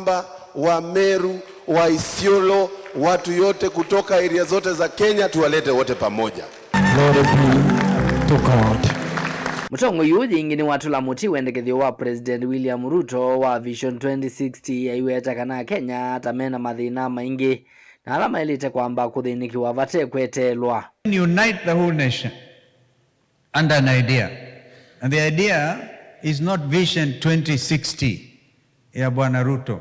kwamba Wameru, wa Isiolo, watu yote kutoka area zote za Kenya tuwalete wote pamoja. Glory be to God. Mutongo yuji ingini watu la muti wendekethio wa President William Ruto wa Vision 2060 aiweta kana Kenya tamena mathina maingi na alama ilite kwamba kuthinikiwa vate kwetelwa. Unite the whole nation under an idea, and the idea is not Vision 2060 ya Bwana Ruto.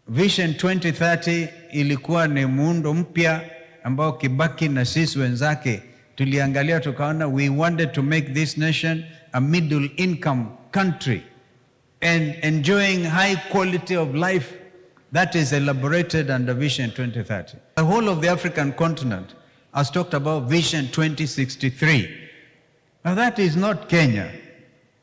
Vision 2030 ilikuwa ni muundo mpya ambao Kibaki na sisi wenzake tuliangalia tukaona we wanted to make this nation a middle income country and enjoying high quality of life that is elaborated under Vision 2030. The whole of the African continent has talked about Vision 2063. Now that is not Kenya.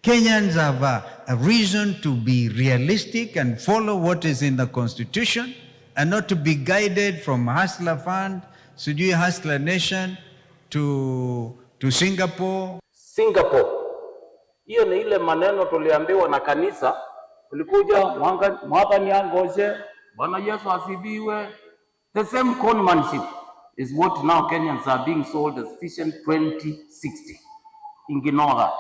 Kenyans have a reason to be realistic and follow what is in the constitution and not to be guided from Hustler Fund, Sujui Hustler Nation to Singapore. Singapore. Hiyo ni ile maneno tuliambiwa na kanisa. Tulikuja mwaka niangoshe, Bwana Yesu asifiwe. The same conmanship is what now Kenyans are being sold as Vision 2060. Ignore that.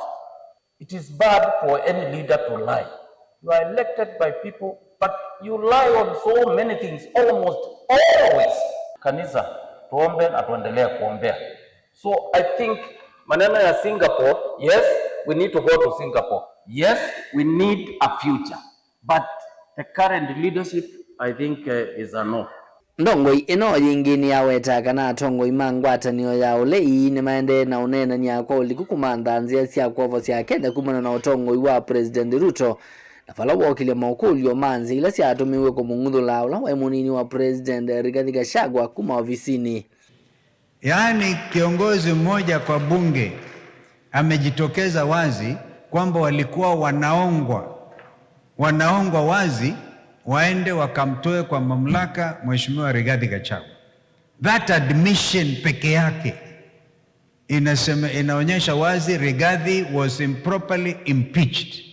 It is bad for any leader to lie. You are elected by people, but you lie on so many things, almost always. Kanisa, tuombe na tuendelee kuombea. So I think maneno ya Singapore, yes, we need to go to Singapore. Yes, we need a future. But the current leadership, I think, is a no. Ndongo ino yingini yaweta kana tongo imangwatanio ya ulei ni maende na unena ni akwa ulikukumanda nzia siya kwa siya Kenya kumana na utongo iwa President Ruto na falawa wakile maukulio manzi ila siya atumiwe kumungudu la ula wa imunini wa President Rigathi Gachagua kuma ofisini. Yaani kiongozi mmoja kwa bunge amejitokeza wazi kwamba walikuwa wanaongwa wazi waende wakamtoe kwa mamlaka Mheshimiwa Rigathi Gachagua. That admission peke yake inaonyesha wazi Rigathi was improperly impeached.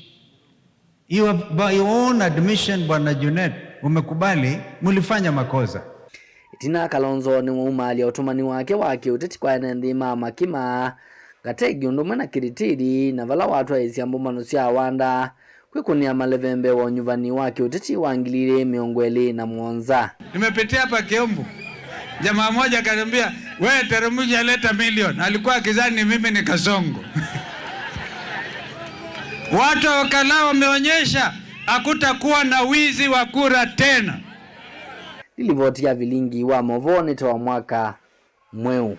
By your own admission, Bwana Junet, umekubali mulifanya makosa. Itina Kalonzo ni umali ya utumani wake uteti kwa enendi mama kima gategi undumwe na kiritiri na vala watu wa isi ambu manusia wanda kwikunia malevembe wa nyuvani wake uteti wangilire miongweli na mwonza. Nimepitia hapa Kiombu, jamaa moja akaniambia wewe Terumuja leta milioni, alikuwa akizani mimi ni Kasongo. Watu wakalao wameonyesha hakutakuwa na wizi wa kura tena. Ilivotia vilingi wa movoni toa mwaka mweu.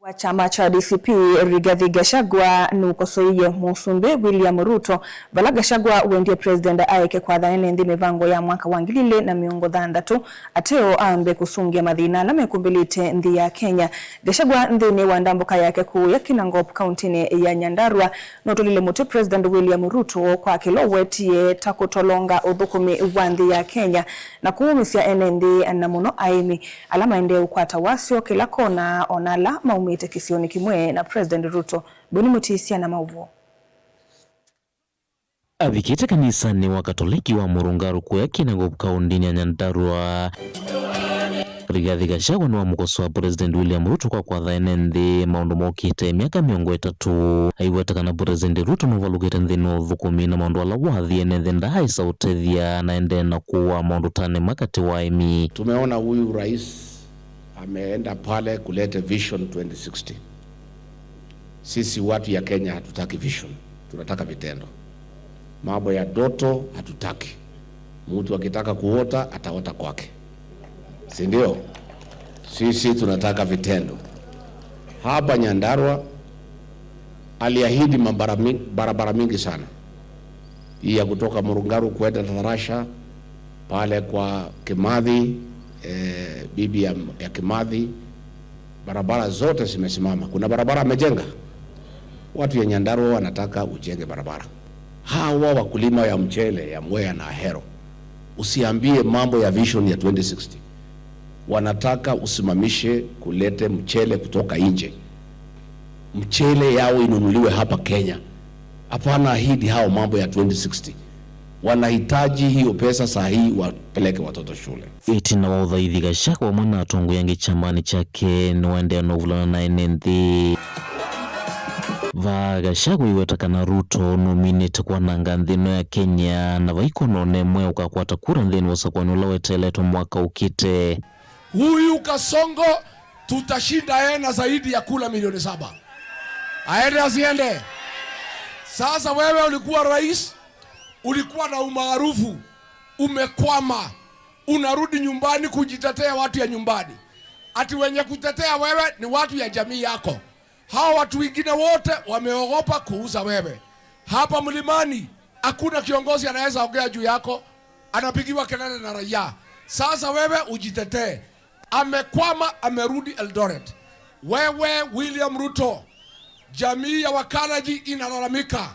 Wa chama cha DCP Rigathi Gachagua nukosoiye Musumbe William Ruto vala Gachagua wendie President aeke kwa dhanene ndi mivango ya mwaka wangilile na miongo dhandatu ateo ambe kusungia madhina na mekumbilite ndi ya Kenya. Gachagua ndini wandambuka yake kuu ya Kinangop kauntini ya Nyandarua notulile muti President William Ruto kwa kilowetie takutolonga udhukumi wandi ya Kenya na kuumisia enendi na muno aimi alama ende ukwata wasio kila kona onala maumi kisioni kimwe na President Ruto Boni Mutisia na mauvu. Abikite kanisa ni wakatoliki wa Murungaru kwa Kinangop kaundini ya Nyandarua. Rigathi Gachagua ni wa mukoso wa President William Ruto kwa dhaenende maundu mokite miaka miongo 3 aiweta kana President Ruto novalugite nthino thukumi na maundu ala wathi enethe ndahai sautethia na ende na kuwa maundu tane makati wa emi. Tumeona huyu rais ameenda pale kulete Vision 2060. Sisi watu ya Kenya hatutaki vision, tunataka vitendo. Mambo ya doto hatutaki. Mtu akitaka kuota ataota kwake, si ndio? Sisi tunataka vitendo. Hapa Nyandarua aliahidi barabara mingi sana. Hii ya kutoka Murungaru kwenda Tharasha pale kwa Kimathi, bibi ya Kimathi, barabara zote zimesimama. Kuna barabara amejenga. Watu ya Nyandarua wanataka ujenge barabara. Hawa wakulima ya mchele ya Mwea na Ahero, usiambie mambo ya Vision ya 2060. Wanataka usimamishe kulete mchele kutoka nje. Mchele yao inunuliwe hapa Kenya. Hapana ahidi hao mambo ya 2060. Wanahitaji hiyo pesa saa hii wapeleke watoto shule. Itina wa Rigathi Gachagua mwana atongo yangi chambani chake noende novulana na NND. Gachagua iwetakana Ruto nominate kwa nanga nthino ya Kenya na vaikono nemwe ukakwata kura nthini wasakwani ulaweteleto mwaka ukite. Huyu Kasongo tutashinda yeye na zaidi ya kula milioni 7. Aende asiende? Sasa wewe ulikuwa rais, ulikuwa na umaarufu, umekwama, unarudi nyumbani kujitetea watu ya nyumbani. Ati wenye kutetea wewe ni watu ya jamii yako. Hao watu wengine wote wameogopa kuuza wewe. Hapa mlimani hakuna kiongozi anaweza ongea juu yako, anapigiwa kelele na raia. Sasa wewe ujitetee. Amekwama, amerudi Eldoret. Wewe William Ruto, jamii ya Wakalaji inalalamika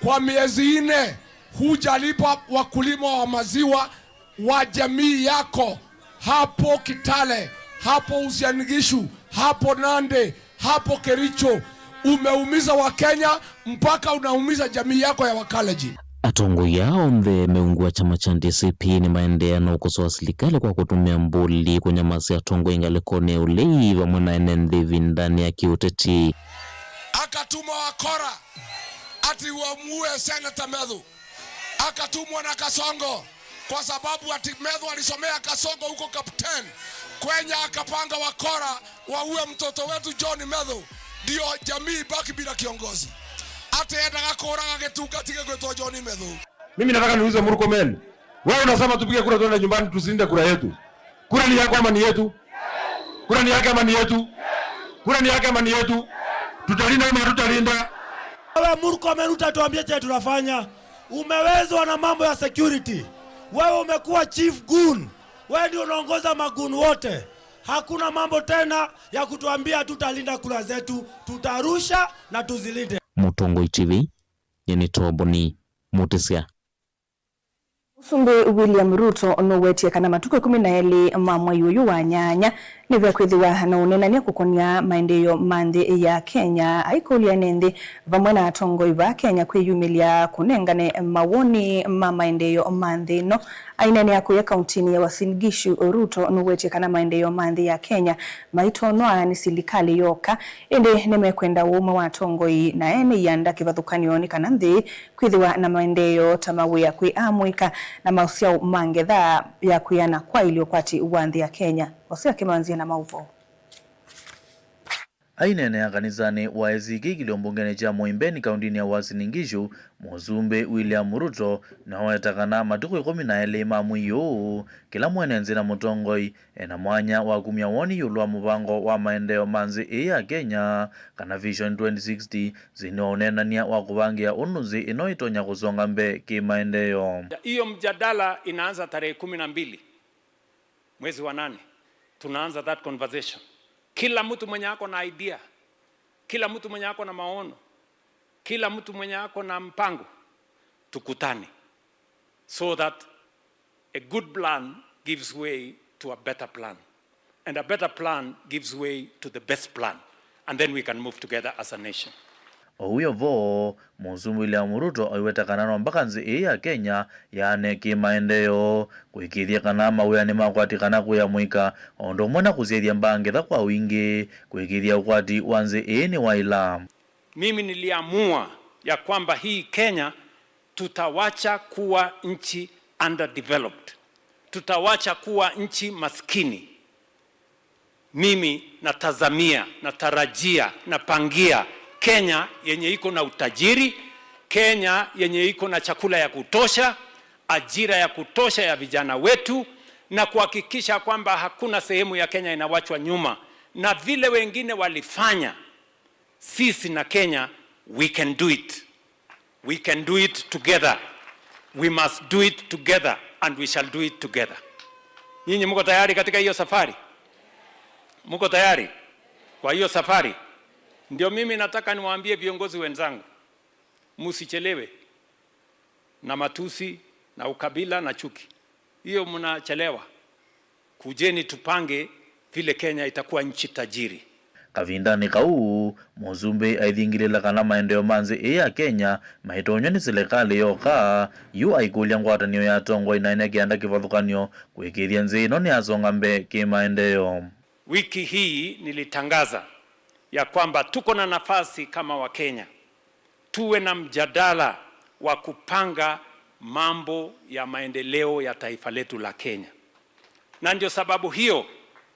kwa miezi 4 hujalipa wakulima wa maziwa wa jamii yako hapo Kitale, hapo Uasin Gishu, hapo Nandi, hapo Kericho. Umeumiza Wakenya mpaka unaumiza jamii yako ya Wakalaji. Atongo yao mbe meungua chama cha DCP ni maendeano ukosoa serikali kwa kutumia mbuli kunyamazia atongo ingalekone ulei wa mwana NND ndani ya kiuteti. Akatuma wakora ati uamue Senator Medhu. Akatumwa na Kasongo kwa sababu ati Medhu alisomea Kasongo huko Kapten. Kwenye akapanga wakora waue mtoto wetu John Medhu ndio jamii baki bila kiongozi. Ate enda gakora gagetuka tige gwetwa John Medhu. Mimi nataka niuze Murkomen. Wewe unasema tupige kura tuende nyumbani tusinde kura yetu. Kura ni yako ama ni yetu? Kura ni yake ama ni yetu? Kura ni yake ama ni yetu? Tutalinda ama tutalinda? Wewe Murkomen utatuambia je tunafanya? Umewezwa na mambo ya security. Wewe umekuwa chief goon. Wewe ndio unaongoza magoon wote. Hakuna mambo tena ya kutuambia tutalinda kura zetu, tutarusha na tuzilinde. Mutongo TV yeni toboni mutisia. Musumbi William Ruto nowetie kana matuko 12 mamwa yuyu wa nyanya nivya kwithiwa na unenania kukonia maendeleo mandi ya Kenya aikolia nende vamwe na atongoi va Kenya kwiyumilia kunengane mawoni ma maendeleo mandi no ainene ya kuya kauntini ya Uasin Gishu. Ruto nowetie kana maendeleo mandi ya Kenya maitonoa ni serikali yoka ende nemekwenda uma wa atongoi na ene yanda kivathukanioni kana nthi kwithiwa na maendeleo tamawe ya kwiamwika na mausia mangetha ya kuyana kwa iliokwati uwanthi ya Kenya wasia kimanzia na mauvo. Ainene ya kanisani wa eziki kiliombungene cha Moimbeni kaundini ya Uasin Gishu Musumbi William Ruto na wetakana matuko 12 mamwiyo kila mwenenzi na mutongoi ena mwanya wa kumya woni yulwa mupango wa maendeleo manzi ya Kenya kana Vision 2060 zinaonenania wa kupangia unuzi inoitonya kusonga mbe kimaendeleo. Hiyo mjadala inaanza tarehe 12 mwezi wa 8. Tunaanza that conversation. Kila mtu mwenye ako na idea, kila mtu mwenye ako na maono, kila mtu mwenye ako na mpango, tukutane so that a good plan gives way to a better plan and a better plan gives way to the best plan and then we can move together as a nation. Huyo vo Musumbi William Ruto aiwetakana mpaka nzi ya Kenya yane kimaendeleo kuikithia kana mawea ni makwati kana kuyamwika ondo mwana kuzethia mbangetha kwa wingi kuikithia ukwati wanzi ni waila. Mimi niliamua ya kwamba hii Kenya tutawacha kuwa nchi underdeveloped, tutawacha kuwa nchi maskini. Mimi natazamia, natarajia, napangia Kenya yenye iko na utajiri, Kenya yenye iko na chakula ya kutosha, ajira ya kutosha ya vijana wetu, na kuhakikisha kwamba hakuna sehemu ya Kenya inawachwa nyuma. Na vile wengine walifanya, sisi na Kenya, we can do it. We can do it together. We must do it together and we shall do it together. Nyinyi mko tayari katika hiyo safari? Mko tayari kwa hiyo safari? Ndio mimi nataka niwaambie viongozi wenzangu, msichelewe na matusi na ukabila na chuki. Hiyo mnachelewa. Kujeni tupange vile Kenya itakuwa nchi tajiri. kavindani kau muzumbe aithingilila kana maendeleo manzi ya Kenya mahitonyo ni serikali yoka yu aikulia ngwatanio ya tongo inaine kianda kivathukanio kwikithia nzino ni asonga mbe kimaendeleo. Wiki hii nilitangaza ya kwamba tuko na nafasi kama Wakenya tuwe na mjadala wa kupanga mambo ya maendeleo ya taifa letu la Kenya. Na ndio sababu hiyo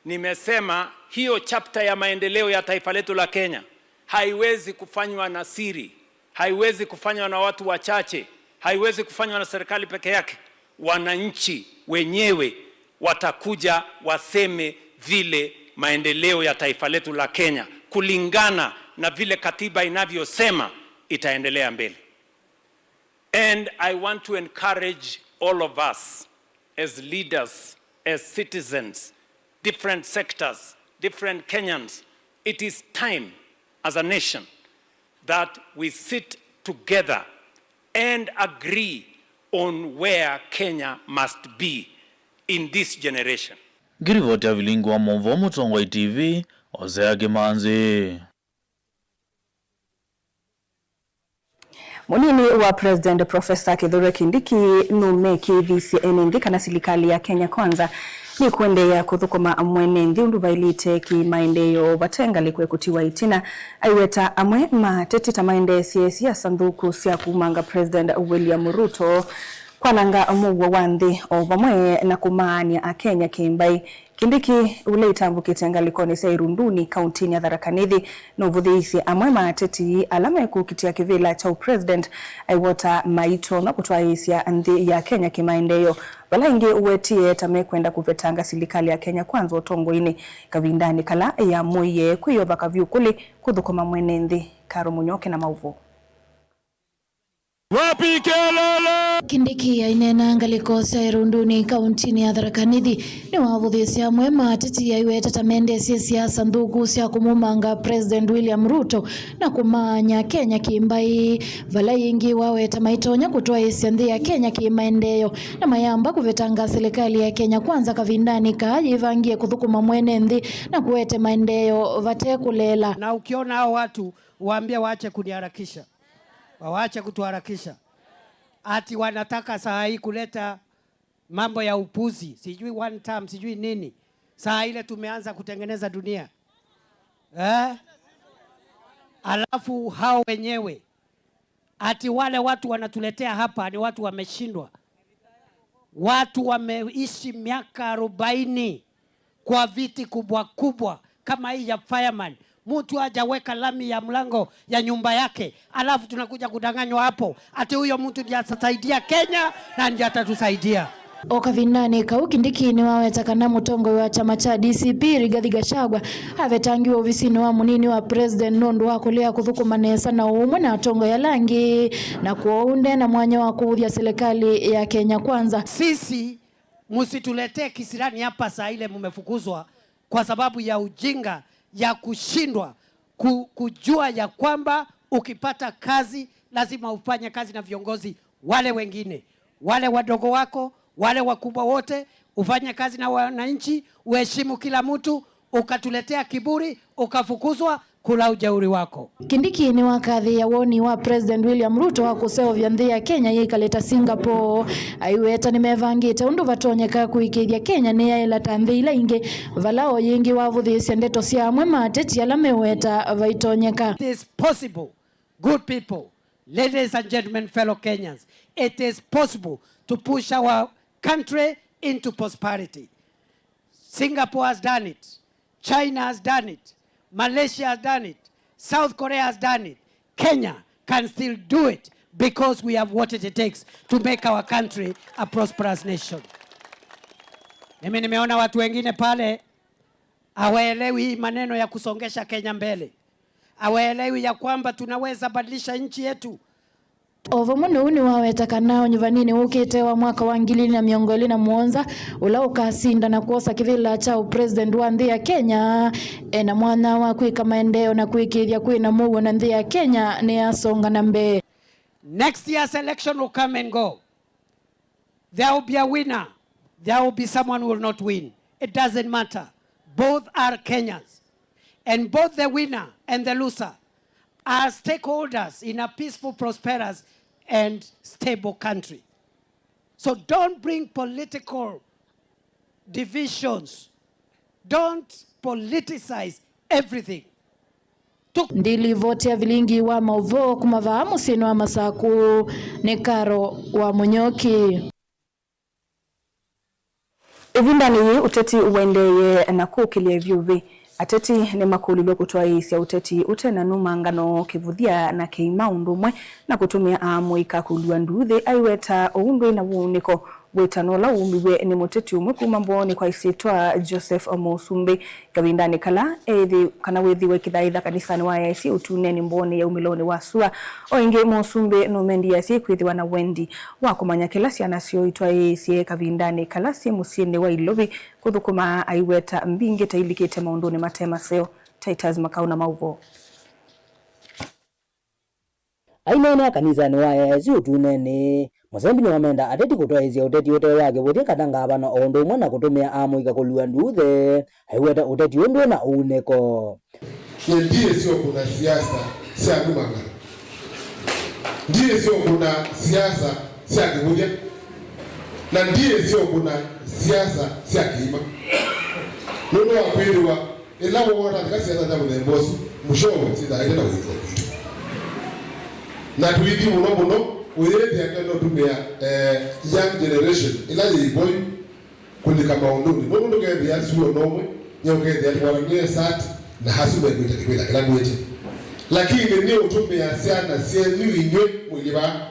nimesema hiyo chapter ya maendeleo ya taifa letu la Kenya haiwezi kufanywa na siri, haiwezi kufanywa na watu wachache, haiwezi kufanywa na serikali peke yake. Wananchi wenyewe watakuja waseme vile maendeleo ya taifa letu la Kenya kulingana na vile katiba inavyosema itaendelea mbele. And I want to encourage all of us as leaders, as citizens, different sectors, different Kenyans. It is time as a nation that we sit together and agree on where Kenya must be in this generation. Girivoti ya vilingu wa Mvomo Mutongoi TV, Hosea Kimanzi. Munini wa President Professor Kithure Kindiki numeki VCN kana serikali ya Kenya Kwanza ni kuendelea kuthukuma mwenendi undu bailite ki maendeleo batenga likwe kutiwa itina aiweta amwe mateti ta maendeleo ya sanduku cia kumanga President William Ruto kwananga mugwa wanthi o bamwe na kumania a Kenya kimbai. Kindiki ule itambukite ngalikoni cia Irunduni kaunti ya Tharaka Nithi no vuthisi amwe mateti alama kukitia kivila cha president aiwota maito na kutwaisia nthi ya Kenya kimaendeleo bala ingi uwetie tame kwenda kuvetanga serikali ya Kenya Kwanza utongoini kavindani kala ya moye kuyova kavyukuli kuthukoma mwenendi Karo Munyoke na Mauvo. Wapi kelele! Kindiki ya inena ngaliko cia Irunduni kaunti ya Tharaka Nithi ni wavuthisia amwe mateti ya iweta tamende cia sanduku cia kumumanga President William Ruto na kumanya Kenya kimbai vala ingi waweta maitonya kutoa isia nthi ya Kenya kimaendeleo na mayamba kuvetanga serikali ya Kenya Kwanza kavindani kajivangie kuthukuma mwene nthi na kuwete maendeleo vate kulela. Na ukiona hao watu waambie waache kuniharakisha, waache kutuharakisha. Ati wanataka saa hii kuleta mambo ya upuzi, sijui one term, sijui nini. Saa ile tumeanza kutengeneza dunia. Alafu hao wenyewe ati wale watu wanatuletea hapa ni watu wameshindwa. Watu wameishi miaka 40 kwa viti kubwa kubwa kama hii ya fireman. Mtu hajaweka lami ya mlango ya nyumba yake, alafu tunakuja kudanganywa hapo ati huyo mtu ndiye atasaidia Kenya na ndiye atatusaidia. Okavinani kau Kindiki ni waweta kana mutongo wa chama cha DCP Rigathi Gachagua avetangiwa ofisini wa munini wa President Nundu wa kulia kuthukuma nesa na umwe na tongo ya langi na kuunde na mwanya wa kuudhia serikali ya Kenya Kwanza. Sisi msituletee kisirani hapa saa ile mmefukuzwa kwa sababu ya ujinga ya kushindwa kujua ya kwamba ukipata kazi lazima ufanye kazi na viongozi wale wengine, wale wadogo wako, wale wakubwa wote, ufanye kazi na wananchi, uheshimu kila mtu. Ukatuletea kiburi, ukafukuzwa, kula ujeuri wako. Kindiki ni wakadhi ya woni wa President William Ruto wa kuseo vya nthi ya Kenya yikaleta Singapore aiweta nimevangite undu vatonyeka kuikithia Kenya ni yaila tanthi ila ingi valao yingi wavuthisia ndeto cia amwe mateti ala meweta vaitonyeka. It is possible, good people, ladies and gentlemen, fellow Kenyans, it is possible to push our country into prosperity. Singapore has done it, China has done it, Malaysia has done it, South Korea has done it. Kenya can still do it because we have what it takes to make our country a prosperous nation. Mimi nimeona watu wengine pale hawaelewi maneno ya kusongesha Kenya mbele. Hawaelewi ya kwamba tunaweza badilisha nchi yetu. Ovo muno uni waweta kanao nyuvanini ukite wa mwaka wa 2021 ula ukasinda na kuosa kivila cha president wa nthi ya Kenya na mwana wa kuika maendeleo na kuikithia kuina mugo na nthi ya Kenya ni asonga na mbe. Next year's election will come and go. There will be a winner. There will be someone who will not win. It doesn't matter. Both are Kenyans. And both the winner and the loser are stakeholders in a peaceful, prosperous, and stable country. So don't bring political divisions. Don't politicize everything. Ndilivotia vilingi wa mauvo kumavahamu sinu wa Masaku ni Karo wa Munyoki. Ivindani uteti uwendeye na kukilia vyuvi. Ateti ni makulilo kutoa isi ya uteti utena numangano kivudhia na keimaundumwe na kutumia amuika kulua nduthi aiweta oundwe na uuniko wetanola umiwe ni muteti umwe kumamboni kwa isitwa Joseph Musumbi kavindani kala kana wethiwe kithaitha kanisani wa IC utune ni mboni ya umiloni wa sua oinge Musumbi numendi ya si kwithiwa na wendi wa kumanya kilasi anasio itwa IC kavindani kala si musiende wa ilovi kuthukuma aiweta mbinge tailikite maunduni matema seo Titus Makauna Mauvo. Aina kanisani wa IC utune ni Musembi ni wamenda ateti kutoa izia uteti ute wake wote katanga abana ondo mwana kutumia amuika kulua nduthe haiweta uteti ondo na uneko. Ndiye sio kuna siasa sia numanga. Ndiye sio kuna siasa sia kibuja. Na ndiye sio kuna siasa sia kiima. Nuno wakwiriwa ilawo wona ndika siasa za mlembosu mushowe sida ina wito. Na tuidi muno we are tumia young generation ila boy kulika maunduni no ndo ke bia suo nomwe nyoke dia twarangie sat na hasube kwita kibila kila mwete lakini ni utumia siana sie ni inywe muliba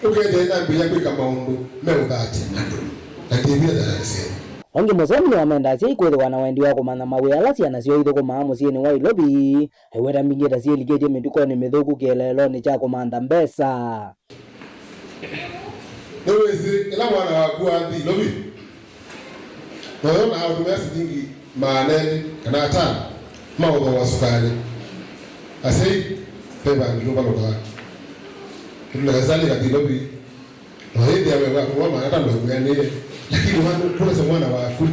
ukende na bia kwika maundu meudati ndo lakini bila darasa Onge Musembi wamenda sia ikwethe wana wendi wa kumana mawe alasi anasio itho kumaamu sieni wa ilobi haiweta mbingeta sie likeje mituko ni mithuku kielelo ni cha kumanda mbesa. Nowezi ila mwana wakuwa ndi lobi. Naona hautumia sidingi maaneni kana atana maudho wa sukari. Asei peba ngilumba loka. Tunawezali kati lobi. Na hindi ya kwa maana hata ndo ngani lakini kuna za mwana waku.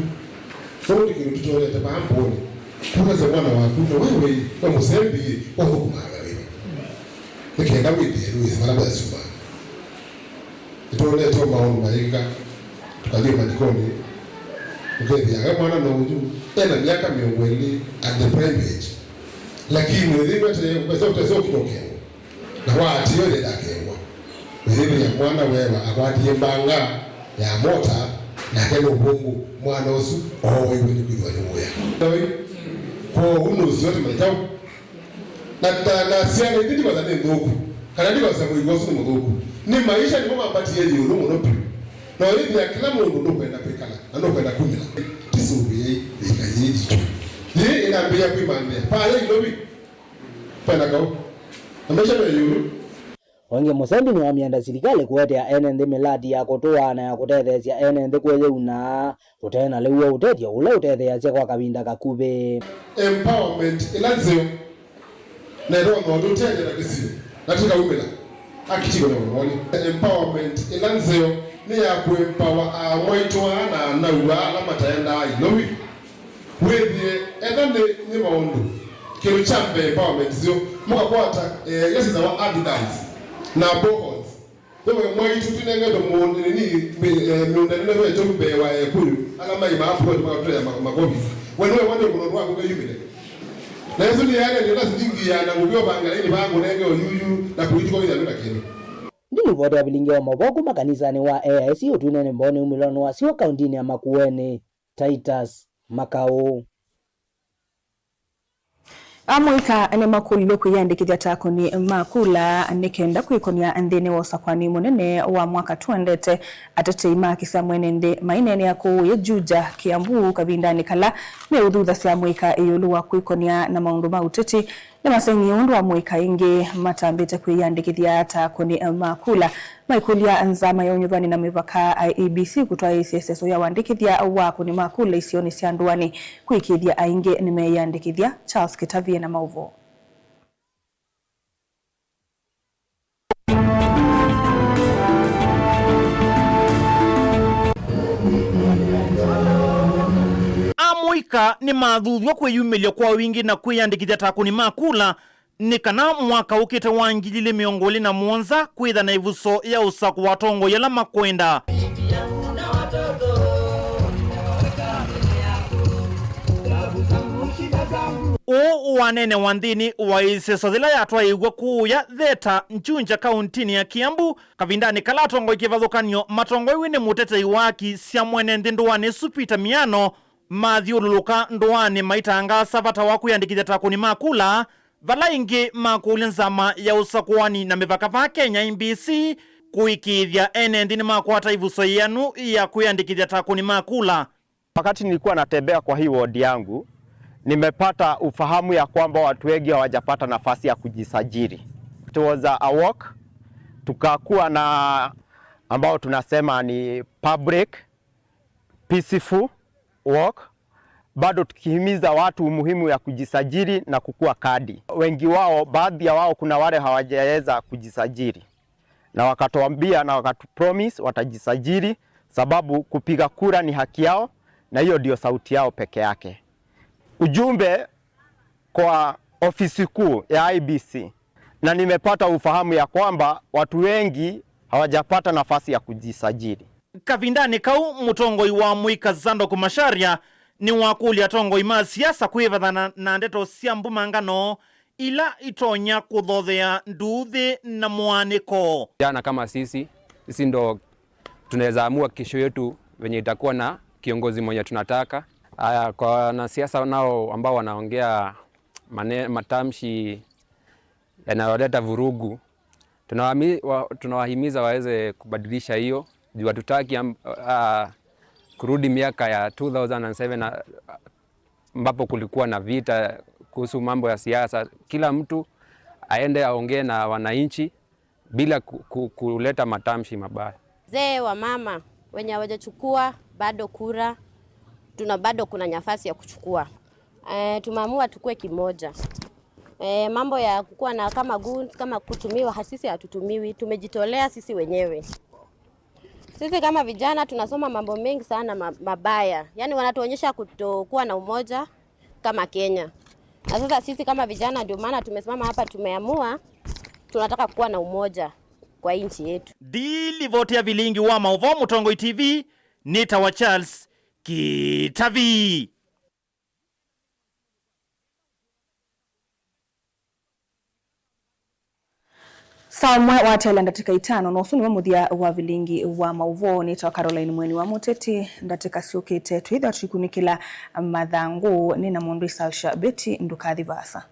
Fodi kirututo ya tabamponi. Kuna za mwana waku na wewe kwa Musembi wa hukumaga wewe. Nikienda widi Luis mara baada suma. Itole to maono maika tukalie manikoni ukethia mwana no uju ena miaka 20 at the prime age lakini wewe utazo kitoke na wati yole dakewa wewe ya mwana wewe akwati mbanga ya mota na keno bongo mwana osu wewe ni kuiwa nyoya kwa uno zote mtao na siana nditi kwa zane ndoku kana ndiko sababu igosu ndoku ni maisha ni mama pati yeye yulu muno pi na wewe ya kila mundu ndo kwenda pekala na ndo kwenda kumila tisubi ikayiji tu ni inaambia kuimambia pale ilobi pana kao amesha yulu. Onge Musembi ni wamienda serikali kuwetea enende miladi ya kutoa na ya kutethesia enende kweye una utena lewa utetia ule utethesia kwa kabinda kakube empowerment ilanzeo na roho ndo tende na kisio nataka umela akitigo na mwoni empowerment ilanzeo ni ya kuempower mwaitwa na uwa ama taenda ilowi wewe edane ni maondo kilo chambe empowerment zio muka kwata yesi za wa advertise na boards wewe mwaitu tunengedo muone ni miundani wewe tumbe wa kulu alama ima hapo kwa kutoa magobi wewe wande kunonua kwa yumile na hizo ni yale ndio lazima ya na ngubio bangalini bangu nenge oyuyu na kuitwa ile ndio kile ndili vote abilingi wa maboku makanisani wa AIC utunene mbone umilano wa sio kaundini ya Makueni. Titus Makao. Amuika ane makulilo kuyandikithia takoni makula nikenda kuikonia andhini wa usakwani munene wa mwaka tuendete atete imakisa mwenende mainene ya kuye Juja Kiambu kavindani kala meudhudha si amuika iyulu wa kuikonia na maundu mauteti na masengi undu wa amuika ingi matambete kuyandikithia takoni makula maikulia nzama ya unyuvani na mivaka IEBC kutoa ICSS ya wandikithia wako ni makula isioni sianduani kuikithia ainge nimeyandikithia. Charles Kitavie na Mauvo. Afrika ni mathuthuo kwiyumilia kwa wingi na kwiyandikithia takuni makula ni kana mwaka ukite wa 2017 kwitha na ivuso ya usaku wa tongo yala makwenda. Wanene wandini wa iseso zila yatwa igwa kuya theta Nchunja kauntini ya Kiambu kavindani kala tongo ikivathukanio matongo iwi ni mutetei waki sia mwene ndindwani Supita Miano mathiululuka ndwani maitangasa vata wa kwiyandikithia takuni makula vala ingi makuli nzama ya usakuani na mivaka va Kenya IEBC kuikithia ene ndini makwata ivuso yanu ya kwiyandikithia takuni makula. Wakati nilikuwa natembea kwa hii wodi yangu, nimepata ufahamu ya kwamba watu wengi hawajapata nafasi ya kujisajili. It was a walk, tukakuwa na ambao tunasema ni public peaceful walk, bado tukihimiza watu umuhimu ya kujisajili na kukua kadi. Wengi wao, baadhi ya wao kuna wale hawajaweza kujisajili, na wakatuambia na wakatupromise watajisajili, sababu kupiga kura ni haki yao na hiyo ndio sauti yao peke yake. Ujumbe kwa ofisi kuu ya IEBC, na nimepata ufahamu ya kwamba watu wengi hawajapata nafasi ya kujisajili. Kavindani kau mutongoi wa Mwika Zando Kumasharia ni wakuli atongoi ma siasa kwivathana na ndeto cia mbumangano ila itonya kuthothea nduthi na mwaniko. Jana kama sisi ndo tunaweza amua kesho yetu venye itakuwa na kiongozi mmoja tunataka. Kwa wanasiasa nao ambao wanaongea matamshi yanayoleta vurugu, tunawahimiza waweze kubadilisha hiyo. Juu hatutaki kurudi miaka ya 2007 ambapo kulikuwa na vita kuhusu mambo ya siasa. Kila mtu aende aongee na wananchi bila kuleta matamshi mabaya. Zee wa mama wenye hawajachukua bado kura, bado kuna nafasi ya kuchukua. Tumeamua tukue kimoja. Mambo ya kukua na kama goons, kama kutumiwa, sisi hatutumiwi, tumejitolea sisi wenyewe. Sisi kama vijana tunasoma mambo mengi sana mabaya. Yaani wanatuonyesha kutokuwa na umoja kama Kenya. Na sasa sisi kama vijana ndio maana tumesimama hapa, tumeamua tunataka kuwa na umoja kwa nchi yetu. Dili vote ya vilingi wa Mauvoo Mutongoi TV ni Tawa Charles Kitavi. Saumwe wa tele ndatika itano no suni muthia wa vilingi wa Mauvoo ni Tawa Caroline Mweni wa Muteti ndatika siukite twitha tukunikila mathangu ni na mundu Salsha Beti Ndukathi Vasa.